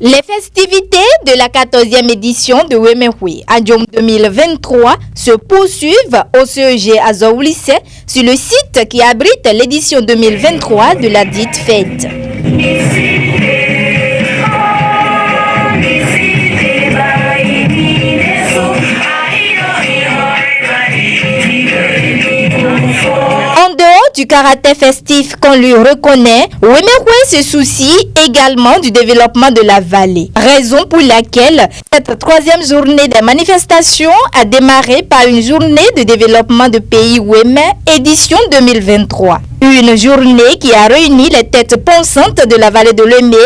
Les festivités de la 14e édition de Wemehwe à Djom 2023 se poursuivent au CEG Azoulissé sur le site qui abrite l'édition 2023 de la dite fête. En dehors du caractère festif qu'on lui reconnaît, Wemehwe se soucie également du développement de la vallée. Raison pour laquelle cette troisième journée des manifestations a démarré par une journée de développement de pays Weme, édition 2023. Une journée qui a réuni les têtes pensantes de la vallée de Lemé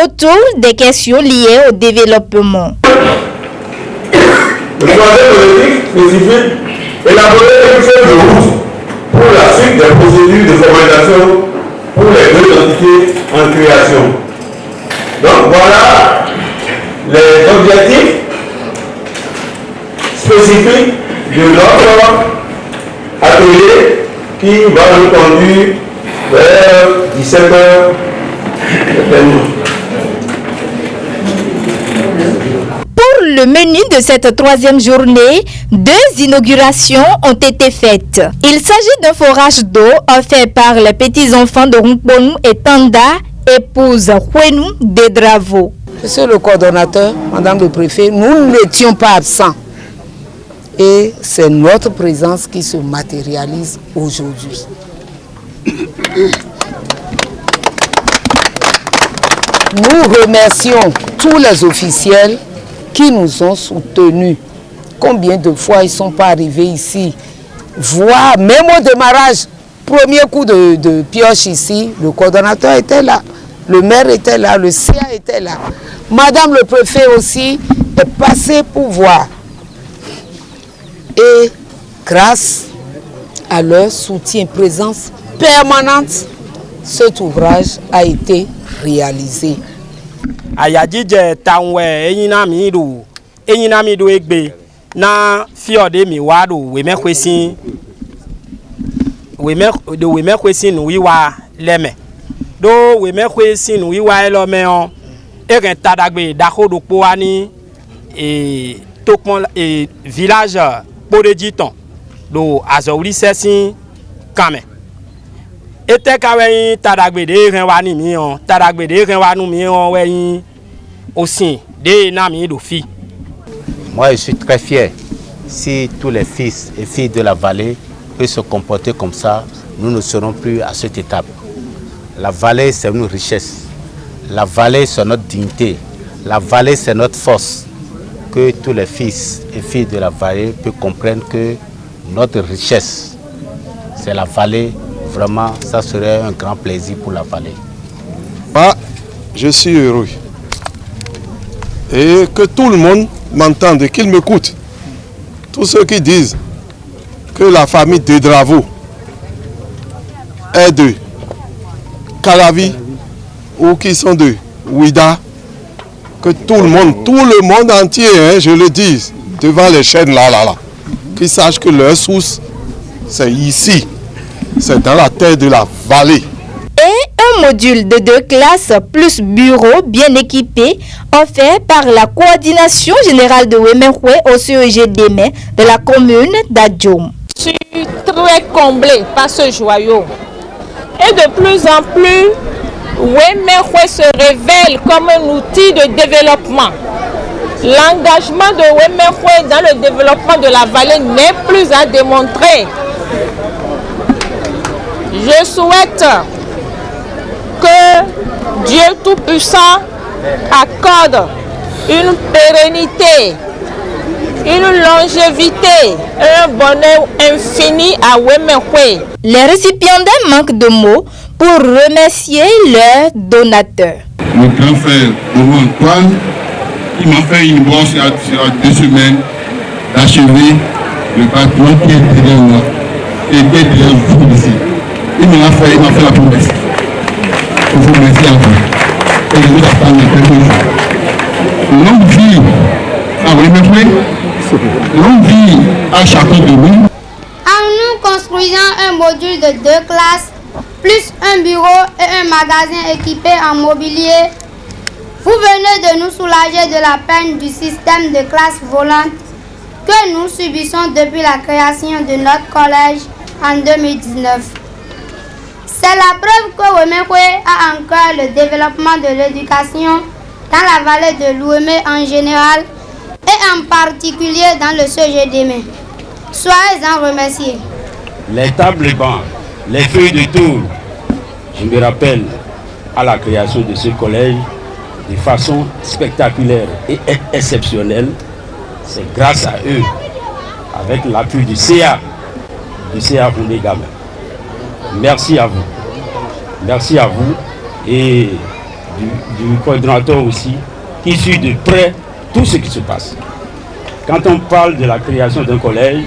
autour des questions liées au développement. Le troisième objectif spécifique élaborer une feuille de route pour la suite des procédures de formalisation pour les deux entités en création. Donc voilà les objectifs spécifiques de notre atelier qui va nous conduire vers 17h. Pour le menu de cette troisième journée, 2 inaugurations ont été faites. Il s'agit d'un forage d'eau offert par les petits-enfants de Rumponu et Tanda, épouse Hwenou Dedravo. Monsieur le coordonnateur, madame le préfet, nous n'étions pas absents. Et c'est notre présence qui se matérialise aujourd'hui. Nous remercions tous les officiels qui nous ont soutenus. Combien de fois ils ne sont pas arrivés ici, voir, même au démarrage, premier coup de pioche ici, le coordonnateur était là, le maire était là, le CA était là. Madame le préfet aussi est passée pour voir. Et grâce à leur soutien, présence permanente, cet ouvrage a été réalisé. Ayadije tawe enyinamidu egbe na fiode mi wadu Wemehwe nu wiwa leme do Wemehwe nu wiwa elome on eren tadagbe dakodokpo ani e tokmon e village Podejiton do Azoulissé sin kame ete kawe tadagbe de ren wani mi on tadagbe de ren wanu mi on we aussi de nami do fi. Moi, je suis très fier. Si tous les fils et filles de la vallée peuvent se comporter comme ça, nous ne serons plus à cette étape. La vallée, c'est une richesse. La vallée, c'est notre dignité. La vallée, c'est notre force. Que tous les fils et filles de la vallée peuvent comprendre que notre richesse, c'est la vallée. Vraiment, ça serait un grand plaisir pour la vallée. Moi, je suis heureux. Et que tout le monde m'entende et qu'il m'écoute. Tous ceux qui disent que la famille Dedravo est de Kalavi ou qui sont de Ouida, que tout le monde entier, hein, je le dis, devant les chaînes là, qu'ils sachent que leur source, c'est ici, c'est dans la terre de la vallée. Et un module de 2 classes plus bureau bien équipé offert par la coordination générale de Wemehwe au CEG Démé de la commune d'Adjom. Je suis très comblée par ce joyau. Et de plus en plus, Wemehwe se révèle comme un outil de développement. L'engagement de Wemehwe dans le développement de la vallée n'est plus à démontrer. Je souhaite que Dieu Tout-Puissant accorde une pérennité, une longévité, un bonheur infini à Wemehwe. Les récipiendaires manquent de mots pour remercier leurs donateurs. Mon grand frère Antoine, il m'a fait une brosse il y a 2 semaines d'achever le bâtiment qui est derrière moi et qui est derrière vous ici. Il m'a fait la promesse. Je vous remercie à chacun de nous. En nous construisant un module de 2 classes, plus un bureau et un magasin équipé en mobilier, vous venez de nous soulager de la peine du système de classe volante que nous subissons depuis la création de notre collège en 2019. C'est la preuve que Wemekwe a en cœur le développement de l'éducation dans la vallée de l'Ouémé en général et en particulier dans le CEGDM. Soyez-en remerciés. Les tables bancs, les feuilles de tour, je me rappelle à la création de ce collège de façon spectaculaire et exceptionnelle. C'est grâce à eux, avec l'appui du CA Foundé-Gamin. Merci à vous. Merci à vous et du coordinateur aussi, qui suit de près tout ce qui se passe. Quand on parle de la création d'un collège,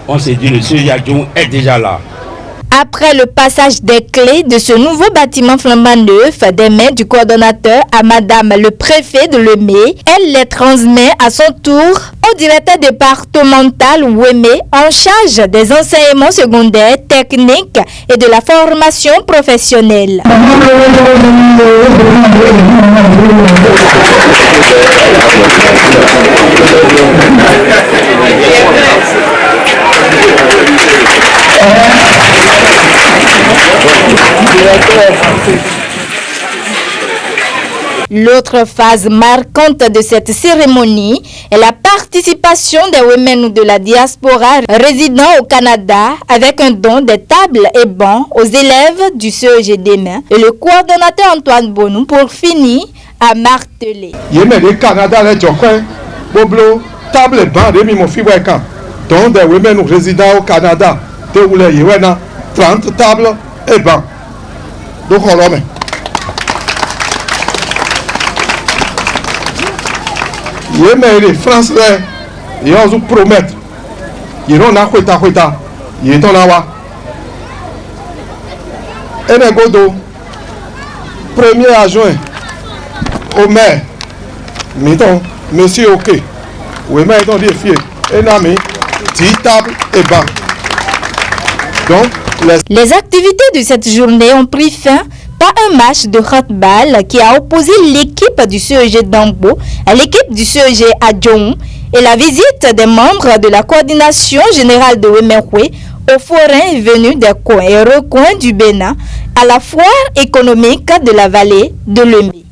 on s'est dit le Yadjoum est déjà là. Après le passage des clés de ce nouveau bâtiment flambant neuf des mains du coordonnateur à Madame le préfet de Lemay, elle les transmet à son tour au directeur départemental Ouémé en charge des enseignements secondaires, techniques et de la formation professionnelle. L'autre phase marquante de cette cérémonie est la participation des women de la diaspora résidant au Canada avec un don de tables et bancs aux élèves du CEGDM et le coordonnateur Antoine Bonou pour finir à marteler. Le Canada, les Boblo, table et bancs, Rémi Mofiweka, dont des women résidant au Canada, de Oulé Yéwena, 30 tables et bancs. Donc, on l'a mis. Les Français, ils ont promettre. Ils ont na kweta, ils ont na. Et les Godo, premier adjoint au maire, mettons, monsieur OK. Oui, mais ils ont dit fier. Et nami, 10 tables et bancs. Donc, les activités de cette journée ont pris fin par un match de handball qui a opposé l'équipe du CEG d'Angbo à l'équipe du CEG Adjoum et la visite des membres de la coordination générale de Wemekwe aux forains venus des coins et recoins du Bénin à la foire économique de la vallée de Lemay.